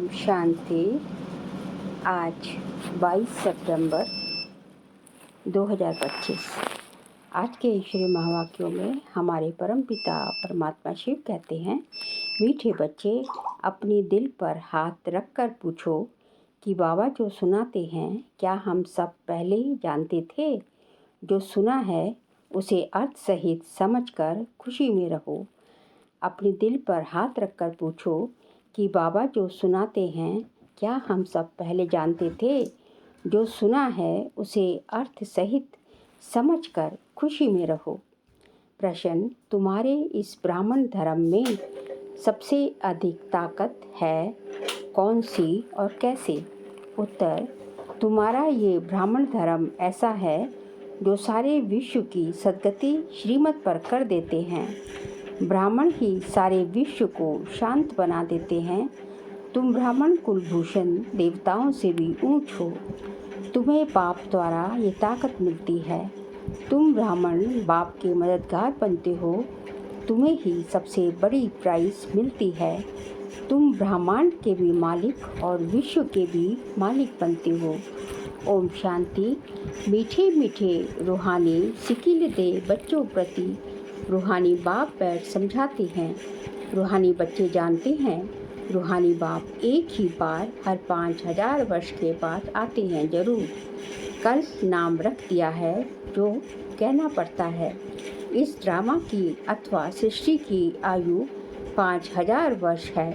शांति। आज 22 सितंबर 2025। आज के ईश्वरीय महावाक्यों में हमारे परमपिता परमात्मा शिव कहते हैं, मीठे बच्चे, अपनी दिल पर हाथ रखकर पूछो कि बाबा जो सुनाते हैं क्या हम सब पहले ही जानते थे। जो सुना है उसे अर्थ सहित समझकर खुशी में रहो। अपने दिल पर हाथ रखकर पूछो कि बाबा जो सुनाते हैं क्या हम सब पहले जानते थे। जो सुना है उसे अर्थ सहित समझकर खुशी में रहो। प्रश्न, तुम्हारे इस ब्राह्मण धर्म में सबसे अधिक ताकत है कौन सी और कैसे? उत्तर, तुम्हारा ये ब्राह्मण धर्म ऐसा है जो सारे विश्व की सद्गति श्रीमत पर कर देते हैं। ब्राह्मण ही सारे विश्व को शांत बना देते हैं। तुम ब्राह्मण कुलभूषण देवताओं से भी ऊंच हो। तुम्हें बाप द्वारा ये ताकत मिलती है। तुम ब्राह्मण बाप के मददगार बनते हो। तुम्हें ही सबसे बड़ी प्राइज मिलती है। तुम ब्रह्मांड के भी मालिक और विश्व के भी मालिक बनते हो। ओम शांति। मीठे मीठे रूहानी सिकीलते बच्चों प्रति रूहानी बाप बैठ समझाते हैं। रूहानी बच्चे जानते हैं रूहानी बाप एक ही बार हर 5000 वर्ष के बाद आते हैं जरूर। कल नाम रख दिया है जो कहना पड़ता है। इस ड्रामा की अथवा सृष्टि की आयु 5000 वर्ष है।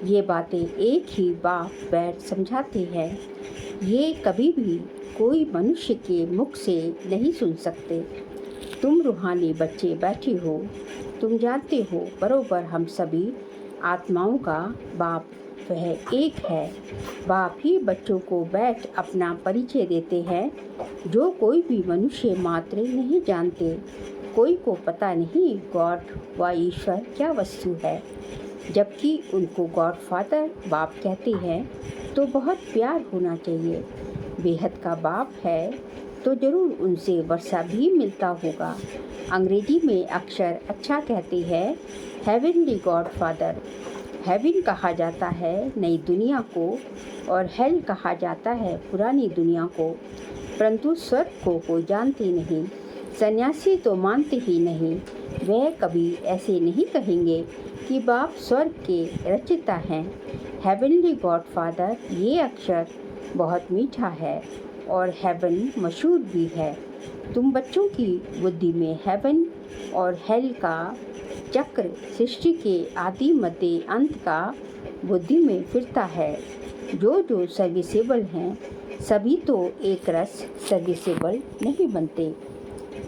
ये बातें एक ही बाप बैठ समझाते हैं। ये कभी भी कोई मनुष्य के मुख से नहीं सुन सकते। तुम रूहानी बच्चे बैठे हो। तुम जानते हो बरोबर हम सभी आत्माओं का बाप वह एक है। बाप ही बच्चों को बैठ अपना परिचय देते हैं जो कोई भी मनुष्य मात्र नहीं जानते। कोई को पता नहीं गॉड व ईश्वर क्या वस्तु है, जबकि उनको गॉड फादर बाप कहते हैं तो बहुत प्यार होना चाहिए। बेहद का बाप है तो ज़रूर उनसे वर्षा भी मिलता होगा। अंग्रेजी में अक्षर अच्छा कहते हैं हेवनली गॉड फादर। हेवन कहा जाता है नई दुनिया को और हेल कहा जाता है पुरानी दुनिया को। परंतु स्वर्ग को कोई जानते नहीं। सन्यासी तो मानते ही नहीं। वह कभी ऐसे नहीं कहेंगे कि बाप स्वर्ग के रचयिता हैं। हेवनली गॉड फादर ये अक्षर बहुत मीठा है और हेवन मशहूर भी है। तुम बच्चों की बुद्धि में हेवन और हेल का चक्र सृष्टि के आदि मध्य अंत का बुद्धि में फिरता है। जो सर्विसेबल हैं सभी तो एक रस सर्विसेबल नहीं बनते।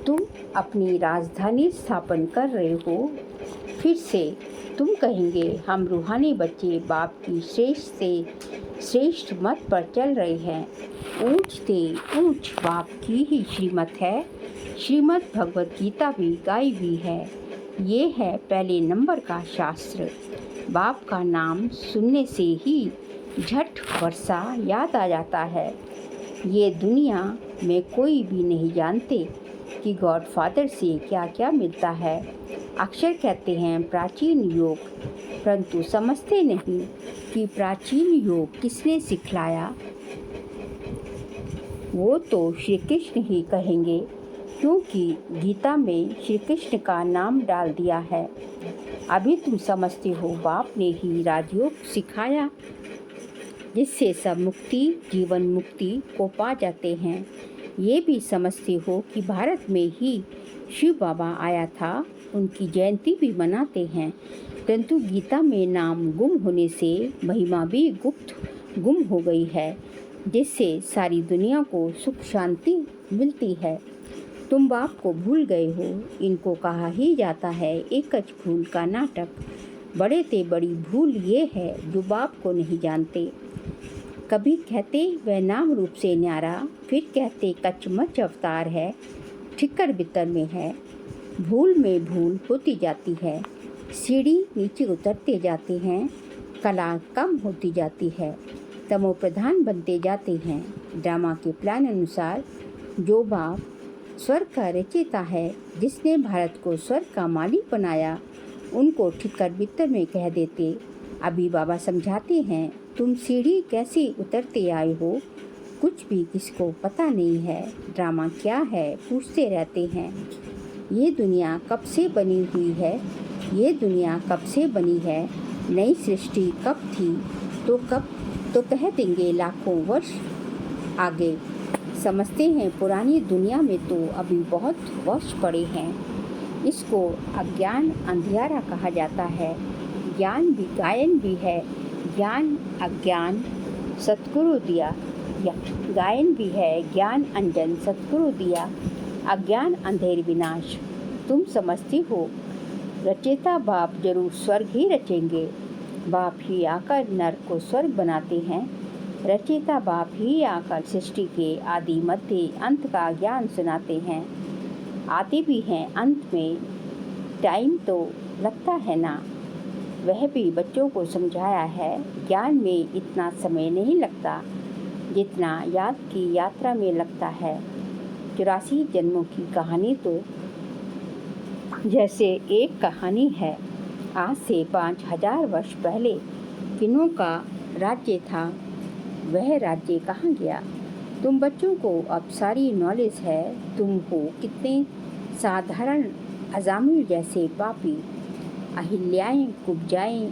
तुम अपनी राजधानी स्थापन कर रहे हो। फिर से तुम कहेंगे हम रूहानी बच्चे बाप की श्रेष्ठ से श्रेष्ठ मत पर चल रहे हैं। ऊंच से ऊंच बाप की ही श्रीमत है। श्रीमद् भगवद गीता भी गाई हुई है। ये है पहले नंबर का शास्त्र। बाप का नाम सुनने से ही झट वर्षा याद आ जाता है। ये दुनिया में कोई भी नहीं जानते कि गॉड फादर से क्या क्या मिलता है। अक्षर कहते हैं प्राचीन योग, परंतु समझते नहीं कि प्राचीन योग किसने सिखलाया। वो तो श्री कृष्ण ही कहेंगे, क्योंकि गीता में श्री कृष्ण का नाम डाल दिया है। अभी तुम समझते हो बाप ने ही राजयोग सिखाया जिससे सब मुक्ति जीवन मुक्ति को पा जाते हैं। ये भी समझते हो कि भारत में ही शिव बाबा आया था। उनकी जयंती भी मनाते हैं, परंतु गीता में नाम गुम होने से महिमा भी गुम हो गई है, जिससे सारी दुनिया को सुख शांति मिलती है। तुम बाप को भूल गए हो। इनको कहा ही जाता है एकच भूल का नाटक। बड़े ते बड़ी भूल ये है जो बाप को नहीं जानते। कभी कहते वह नाम रूप से न्यारा, फिर कहते कचमच अवतार है, ठिक्कर बितर में है। भूल में भूल होती जाती है। सीढ़ी नीचे उतरते जाते हैं। कला कम होती जाती है। तमो प्रधान बनते जाते हैं। ड्रामा के प्लान अनुसार जो बाप स्वर्ग का रचयिता है, जिसने भारत को स्वर्ग का मालिक बनाया, उनको ठिक्कर बितर में कह देते। अभी बाबा समझाते हैं तुम सीढ़ी कैसे उतरते आए हो, कुछ भी किसको पता नहीं है। ड्रामा क्या है पूछते रहते हैं। ये दुनिया कब से बनी हुई है, ये दुनिया कब से बनी है, नई सृष्टि कब थी, तो कह देंगे लाखों वर्ष आगे। समझते हैं पुरानी दुनिया में तो अभी बहुत वर्ष पड़े हैं। इसको अज्ञान अंधियारा कहा जाता है। ज्ञान भी गायन भी है, ज्ञान अज्ञान सतगुरु दिया। गायन भी है, ज्ञान अंजन सतगुरु दिया, अज्ञान अंधेर विनाश। तुम समझती हो रचेता बाप जरूर स्वर्ग ही रचेंगे। बाप ही आकर नर को स्वर्ग बनाते हैं। रचेता बाप ही आकर सृष्टि के आदि मध्य अंत का ज्ञान सुनाते हैं। आते भी हैं अंत में, टाइम तो लगता है ना। वह भी बच्चों को समझाया है, ज्ञान में इतना समय नहीं लगता जितना याद की यात्रा में लगता है। 84 जन्मों की कहानी तो जैसे एक कहानी है। आज से 5000 वर्ष पहले किन्हों का राज्य था, वह राज्य कहाँ गया। तुम बच्चों को अब सारी नॉलेज है। तुम हो कितने साधारण अजामिल जैसे पापी। अहिल्याएं कुब्जाएं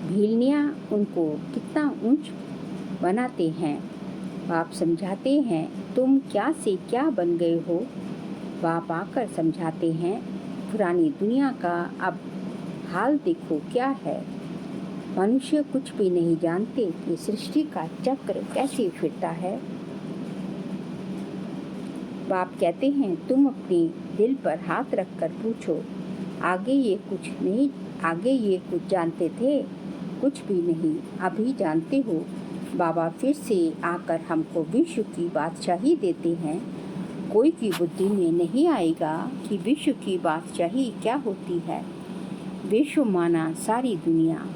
भीलनियाँ उनको कितना ऊंच बनाते हैं। बाप समझाते हैं तुम क्या से क्या बन गए हो। बाप आकर समझाते हैं पुरानी दुनिया का अब हाल देखो क्या है। मनुष्य कुछ भी नहीं जानते कि सृष्टि का चक्र कैसे फिरता है। बाप कहते हैं तुम अपने दिल पर हाथ रखकर पूछो, आगे ये कुछ जानते थे, कुछ भी नहीं अभी जानते हो। बाबा फिर से आकर हमको विश्व की बादशाही देते हैं। कोई की बुद्धि में नहीं आएगा कि विश्व की बादशाही क्या होती है। विश्व माना सारी दुनिया।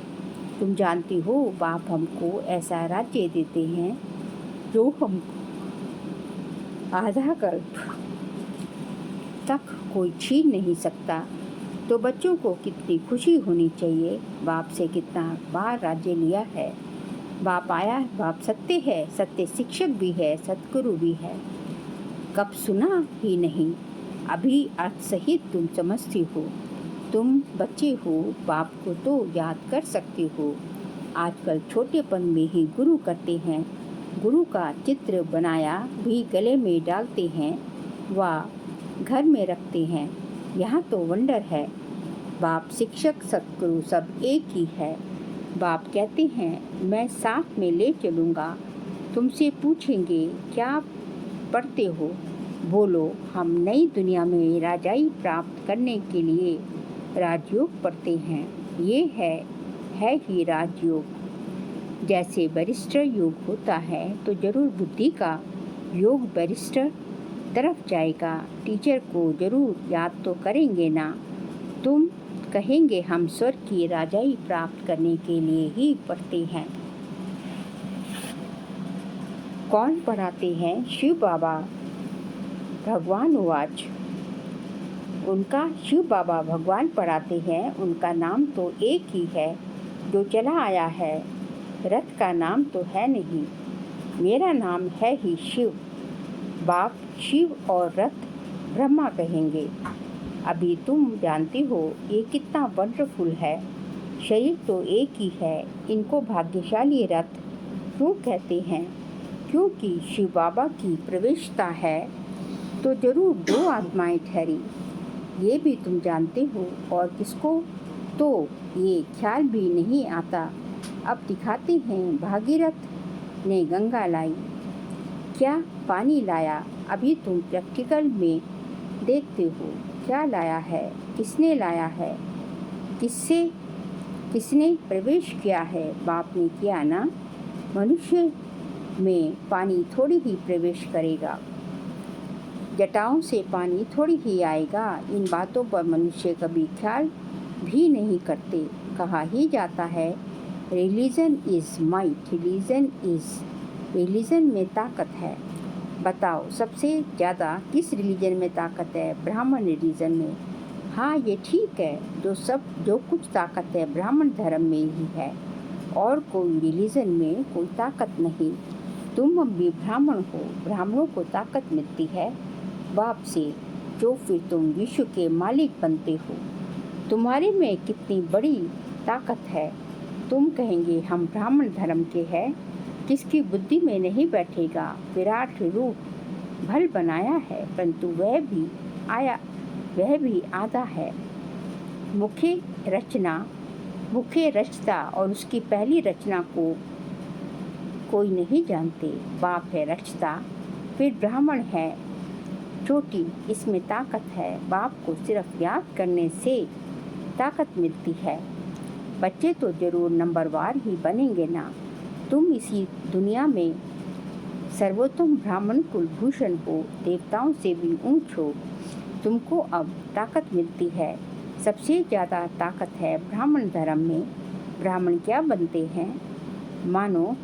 तुम जानती हो बाप हमको ऐसा राज्य देते हैं जो हम आधा कल्प तक कोई छीन नहीं सकता। तो बच्चों को कितनी खुशी होनी चाहिए। बाप से कितना बार राज्य लिया है। बाप आया, बाप सत्य है, सत्य शिक्षक भी है, सतगुरु भी है। कब सुना ही नहीं, अभी अर्थ सहित तुम समझती हो। तुम बच्चे हो, बाप को तो याद कर सकते हो। आजकल छोटेपन में ही गुरु करते हैं। गुरु का चित्र बनाया भी गले में डालते हैं व घर में रखते हैं। यहाँ तो वंडर है। बाप शिक्षक सतगुरु सब एक ही है। बाप कहते हैं मैं साथ में ले चलूँगा। तुमसे पूछेंगे क्या पढ़ते हो, बोलो हम नई दुनिया में राजाई प्राप्त करने के लिए राजयोग पढ़ते हैं। ये है ही राजयोग। जैसे बैरिस्टर योग होता है तो जरूर बुद्धि का योग बैरिस्टर तरफ जाएगा। टीचर को जरूर याद तो करेंगे ना। तुम कहेंगे हम स्वर्ग की राजाई प्राप्त करने के लिए ही पढ़ते हैं। कौन पढ़ाते हैं? शिव बाबा। भगवान वाच। उनका शिव बाबा भगवान पढ़ाते हैं। उनका नाम तो एक ही है जो चला आया है। रथ का नाम तो है नहीं। मेरा नाम है ही शिव। बाप शिव और रथ ब्रह्मा कहेंगे। अभी तुम जानती हो ये कितना वंडरफुल है। शरीर तो एक ही है। इनको भाग्यशाली रथ क्यों कहते हैं? क्योंकि शिव बाबा की प्रवेशता है तो जरूर 2 आत्माएं ठहरी। ये भी तुम जानते हो। और किसको तो ये ख्याल भी नहीं आता। अब दिखाते हैं भागीरथ ने गंगा लाई, क्या पानी लाया। अभी तुम प्रैक्टिकल में देखते हो क्या लाया है, किसने लाया है, किसने प्रवेश किया है। बाप ने किया ना। मनुष्य में पानी थोड़ी ही प्रवेश करेगा, जटाओं से पानी थोड़ी ही आएगा। इन बातों पर मनुष्य कभी ख्याल भी नहीं करते। कहा ही जाता है रिलीजन इज़ माइट, रिलीजन में ताकत है। बताओ सबसे ज़्यादा किस रिलीजन में ताकत है? ब्राह्मण रिलीजन में। हाँ ये ठीक है, जो कुछ ताकत है ब्राह्मण धर्म में ही है और कोई रिलीजन में कोई ताकत नहीं। तुम भी ब्राह्मण हो, ब्राह्मणों को ताकत मिलती है बाप से, जो फिर तुम विश्व के मालिक बनते हो। तुम्हारे में कितनी बड़ी ताकत है। तुम कहेंगे हम ब्राह्मण धर्म के हैं, किसकी बुद्धि में नहीं बैठेगा। विराट रूप भल बनाया है, परंतु वह भी आधा है। मुख्य रचता और उसकी पहली रचना को कोई नहीं जानते। बाप है रचता, फिर ब्राह्मण है चोटी, इसमें ताकत है। बाप को सिर्फ याद करने से ताकत मिलती है। बच्चे तो जरूर नंबरवार ही बनेंगे ना। तुम इसी दुनिया में सर्वोत्तम ब्राह्मण कुलभूषण हो, देवताओं से भी ऊंच हो। तुमको अब ताकत मिलती है। सबसे ज़्यादा ताकत है ब्राह्मण धर्म में। ब्राह्मण क्या बनते हैं? मानो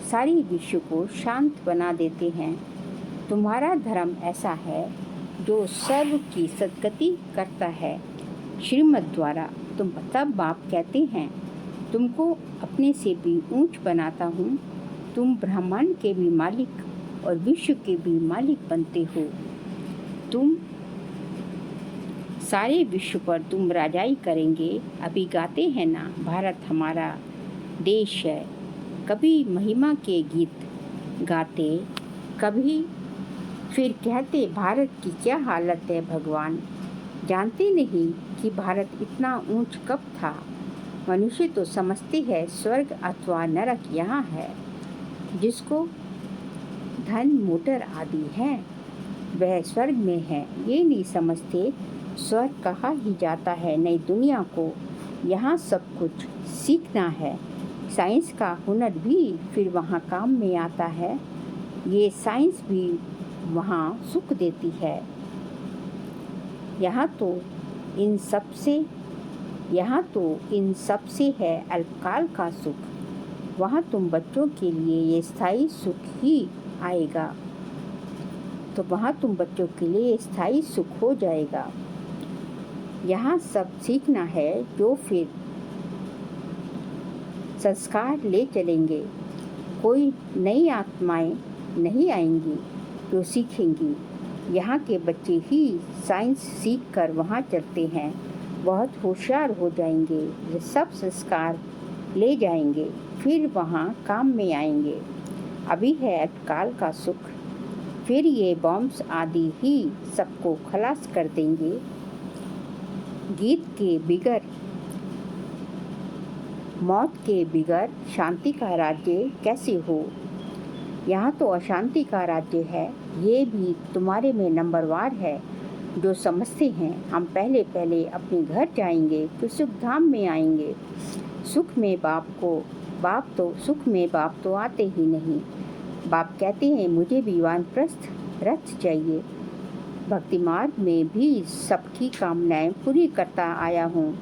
सारी विश्व को शांत बना देते हैं। तुम्हारा धर्म ऐसा है जो सर्व की सद्गति करता है श्रीमत द्वारा। तब बाप कहते हैं, तुमको अपने से भी ऊंच बनाता हूँ। तुम ब्रह्मांड के भी मालिक और विश्व के भी मालिक बनते हो। तुम सारे विश्व पर तुम राजाई करेंगे। अभी गाते हैं ना, भारत हमारा देश है। कभी महिमा के गीत गाते, कभी फिर कहते भारत की क्या हालत है भगवान। जानते नहीं कि भारत इतना ऊंच कब था। मनुष्य तो समझते हैं स्वर्ग अथवा नरक यहाँ है। जिसको धन मोटर आदि है वह स्वर्ग में है। ये नहीं समझते स्वर्ग कहा ही जाता है नई दुनिया को। यहाँ सब कुछ सीखना है। साइंस का हुनर भी फिर वहाँ काम में आता है। ये साइंस भी वहाँ सुख देती है। यहाँ तो इन सब से है अल्पकाल का सुख। वहाँ तुम बच्चों के लिए ये स्थायी सुख ही आएगा। तो वहाँ तुम बच्चों के लिए स्थायी सुख हो जाएगा। यहाँ सब सीखना है जो फिर संस्कार ले चलेंगे। कोई नई आत्माएं नहीं आएंगी जो सीखेंगी। यहाँ के बच्चे ही साइंस सीख कर वहाँ चलते हैं, बहुत होशियार हो जाएंगे। ये सब संस्कार ले जाएंगे, फिर वहाँ काम में आएंगे। अभी है अल्पकाल का सुख, फिर ये बॉम्ब्स आदि ही सबको खलास कर देंगे। गीत के बिगर, मौत के बिगर शांति का राज्य कैसे हो। यहाँ तो अशांति का राज्य है। ये भी तुम्हारे में नंबरवार है जो समझते हैं हम पहले अपने घर जाएंगे, फिर सुख धाम में आएंगे। सुख में बाप तो आते ही नहीं। बाप कहते हैं मुझे भी वानप्रस्थ रथ चाहिए। भक्ति मार्ग में भी सबकी कामनाएं पूरी करता आया हूँ।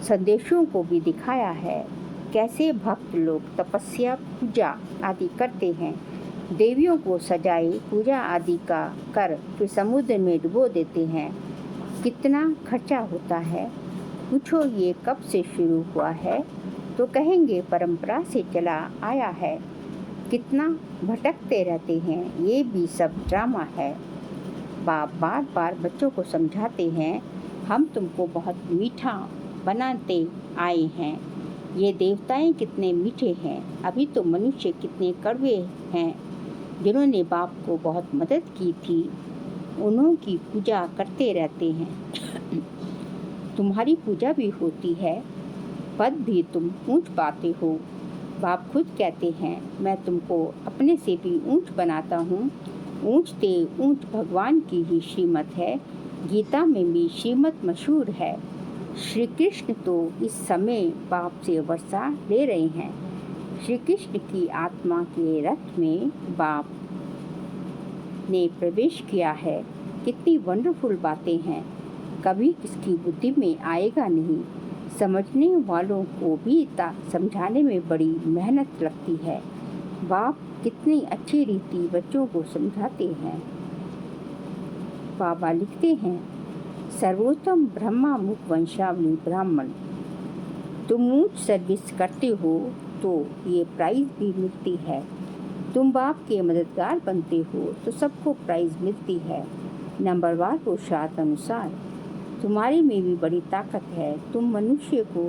संदेशों को भी दिखाया है कैसे भक्त लोग तपस्या पूजा आदि करते हैं। देवियों को सजाए पूजा आदि का कर फिर समुद्र में डुबो देते हैं। कितना खर्चा होता है। पूछो ये कब से शुरू हुआ है, तो कहेंगे परंपरा से चला आया है। कितना भटकते रहते हैं, ये भी सब ड्रामा है। बाप बार बार बच्चों को समझाते हैं, हम तुमको बहुत मीठा बनाते आए हैं। ये देवताएं कितने मीठे हैं, अभी तो मनुष्य कितने कड़वे हैं। जिन्होंने बाप को बहुत मदद की थी, उन्हों की पूजा करते रहते हैं। तुम्हारी पूजा भी होती है, पद भी तुम ऊंच पाते हो। बाप खुद कहते हैं मैं तुमको अपने से भी ऊंच बनाता हूँ। ऊंचते ऊंच भगवान की ही श्रीमत है। गीता में भी श्रीमत मशहूर है। श्री कृष्ण तो इस समय बाप से वर्षा ले रहे हैं। श्री कृष्ण की आत्मा के रथ में बाप ने प्रवेश किया है। कितनी वंडरफुल बातें हैं, कभी किसकी बुद्धि में आएगा नहीं। समझने वालों को भी समझाने में बड़ी मेहनत लगती है। बाप कितनी अच्छी रीति बच्चों को समझाते हैं। बाबा लिखते हैं, सर्वोत्तम ब्रह्मा मुख वंशावली ब्राह्मण। तुम मूड सर्विस करते हो तो ये प्राइज़ भी मिलती है। तुम बाप के मददगार बनते हो तो सबको प्राइज़ मिलती है। नंबरवार पुरुषार्थ अनुसार तुम्हारे में भी बड़ी ताकत है। तुम मनुष्य को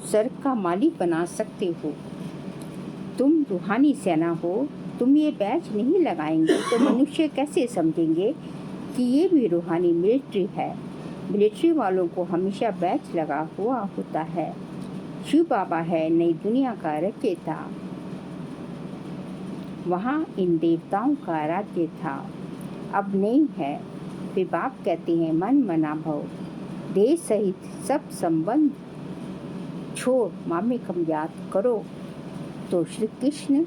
स्वर्ग का मालिक बना सकते हो। तुम रूहानी सेना हो। तुम ये बैच नहीं लगाएंगे तो मनुष्य कैसे समझेंगे कि ये भी रूहानी मिलिट्री है। मिलिट्री वालों को हमेशा बैच लगा हुआ होता है। शिव बाबा है नई दुनिया का रचयिता। वहाँ इन देवताओं का राज्य था, अब नहीं है। वे बाप कहते हैं मन मना भव, देह सहित सब संबंध छोड़ मामेकम याद करो तो श्री कृष्ण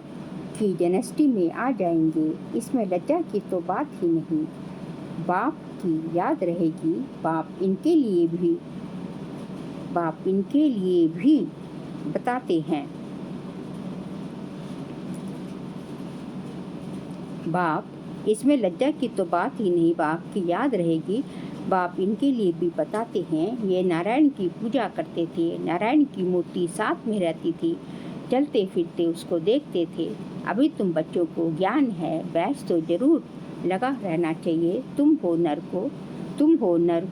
की डायनेस्टी में आ जाएंगे। इसमें लज्जा की तो बात ही नहीं। बाप की याद रहेगी। बाप इनके लिए भी बताते हैं। बाप इसमें लज्जा की तो बात ही नहीं। बाप की याद रहेगी। बाप इनके लिए भी बताते हैं। ये नारायण की पूजा करते थे। नारायण की मूर्ति साथ में रहती थी। चलते फिरते उसको देखते थे। अभी तुम बच्चों को ज्ञान है, बैच तो जरूर लगा रहना चाहिए। तुम हो नर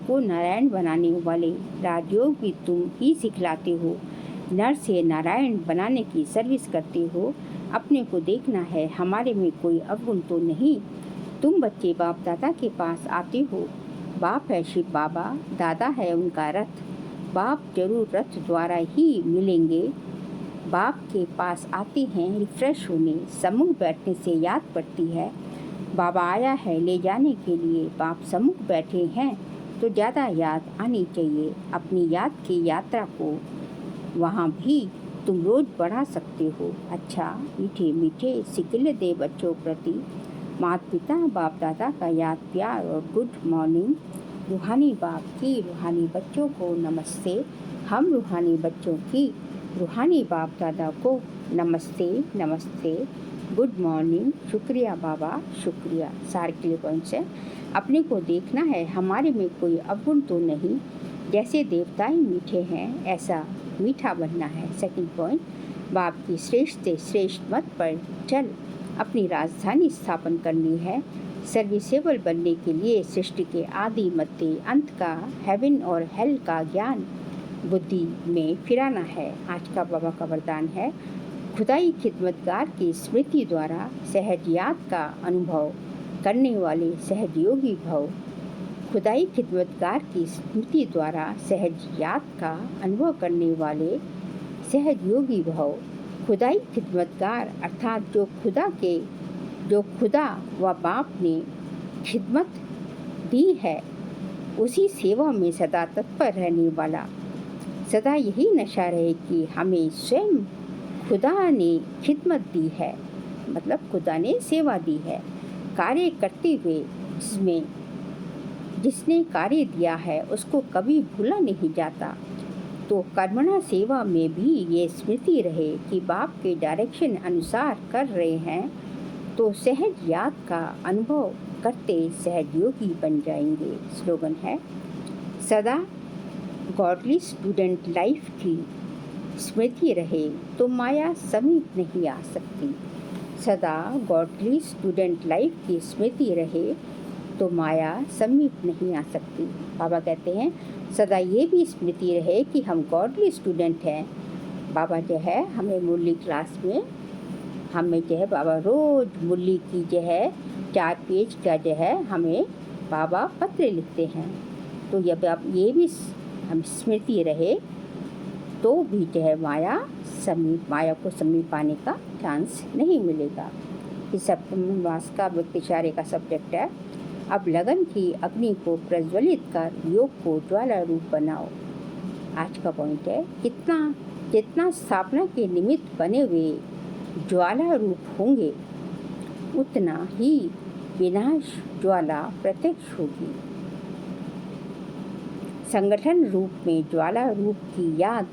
को नारायण बनाने वाले। राजयोग भी तुम ही सिखलाते हो। नर से नारायण बनाने की सर्विस करते हो। अपने को देखना है, हमारे में कोई अवगुण तो नहीं। तुम बच्चे बाप दादा के पास आते हो। बाप है शिव बाबा, दादा है उनका रथ। बाप जरूर रथ द्वारा ही मिलेंगे। बाप के पास आते हैं रिफ्रेश होने। सम्मुख बैठने से याद पड़ती है। बाबा आया है ले जाने के लिए। बाप सम्मुख बैठे हैं तो ज़्यादा याद आनी चाहिए। अपनी याद की यात्रा को वहाँ भी तुम रोज़ बढ़ा सकते हो। अच्छा मीठे मीठे सिकिल दे बच्चों प्रति माता पिता बाप दादा का याद प्यार और गुड मॉर्निंग। रूहानी बाप की रूहानी बच्चों को नमस्ते। हम रूहानी बच्चों की रूहानी बाप दादा को नमस्ते नमस्ते, गुड मॉर्निंग। शुक्रिया बाबा शुक्रिया। सार के लिए पॉइंट्स है। अपने को देखना है, हमारे में कोई अवगुण तो नहीं। जैसे देवता ही मीठे हैं ऐसा मीठा बनना है। सेकंड पॉइंट, बाप की श्रेष्ठ से श्रेष्ठ मत पर चल अपनी राजधानी स्थापन करनी है। सर्विसेबल बनने के लिए सृष्टि के आदि मध्य अंत का हेवन और हेल का ज्ञान बुद्धि में फिराना है। आज का बाबा का वरदान है, खुदाई खिदमतगार की स्मृति द्वारा सहज याद का अनुभव करने वाले सहजयोगी भव। खुदाई खिदमतगार की स्मृति द्वारा सहज याद का अनुभव करने वाले सहजयोगी भव। खुदाई खिदमतगार अर्थात जो खुदा व बाप ने खिदमत दी है उसी सेवा में सदा तत्पर रहने वाला। सदा यही नशा रहे कि हमें स्वयं खुदा ने खिदमत दी है, मतलब खुदा ने सेवा दी है। कार्य करते हुए जिसने कार्य दिया है उसको कभी भूला नहीं जाता। तो कर्मणा सेवा में भी ये स्मृति रहे कि बाप के डायरेक्शन अनुसार कर रहे हैं तो सहज याद का अनुभव करते सहजयोगी बन जाएंगे। स्लोगन है, सदा गॉडली स्टूडेंट लाइफ की स्मृति रहे तो माया समीप नहीं आ सकती। सदा गॉडली स्टूडेंट लाइफ की स्मृति रहे तो माया समीप नहीं आ सकती। बाबा कहते हैं सदा ये भी स्मृति रहे कि हम गॉडली स्टूडेंट हैं। बाबा जो है हमें मुरली क्लास में हमें जो है बाबा रोज़ मुरली की जो है 4 पेज का जो है हमें बाबा पत्र लिखते हैं। तो ये भी हम स्मृति रहे तो भी जो है माया को समीप आने का चांस नहीं मिलेगा। इस सप्तम मास का व्यक्तिचार्य का सब्जेक्ट है, अब लगन की अग्नि को प्रज्वलित कर योग को ज्वाला रूप बनाओ। आज का पॉइंट है, जितना स्थापना के निमित्त बने हुए ज्वाला रूप होंगे उतना ही विनाश ज्वाला प्रत्यक्ष होगी। संगठन रूप में ज्वाला रूप की याद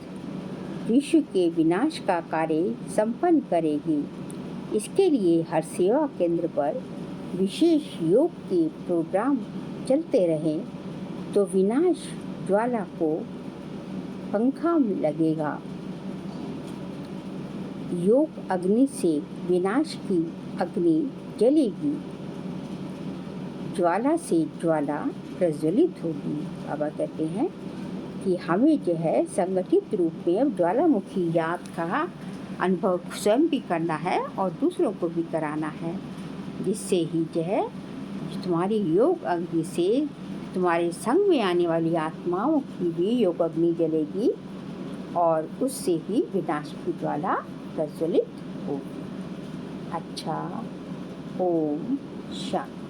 विश्व के विनाश का कार्य संपन्न करेगी। इसके लिए हर सेवा केंद्र पर विशेष योग के प्रोग्राम चलते रहें तो विनाश ज्वाला को पंखा लगेगा। योग अग्नि से विनाश की अग्नि जलेगी, ज्वाला से ज्वाला प्रज्वलित होगी। बाबा कहते हैं कि हमें जो है संगठित रूप में अब ज्वालामुखी याद का अनुभव स्वयं भी करना है और दूसरों को भी कराना है, जिससे ही जो है तुम्हारी योग अग्नि से तुम्हारे संग में आने वाली आत्माओं की भी योग अग्नि जलेगी और उससे ही विनाश की ज्वाला प्रज्वलित होगी। अच्छा, ओम शांति।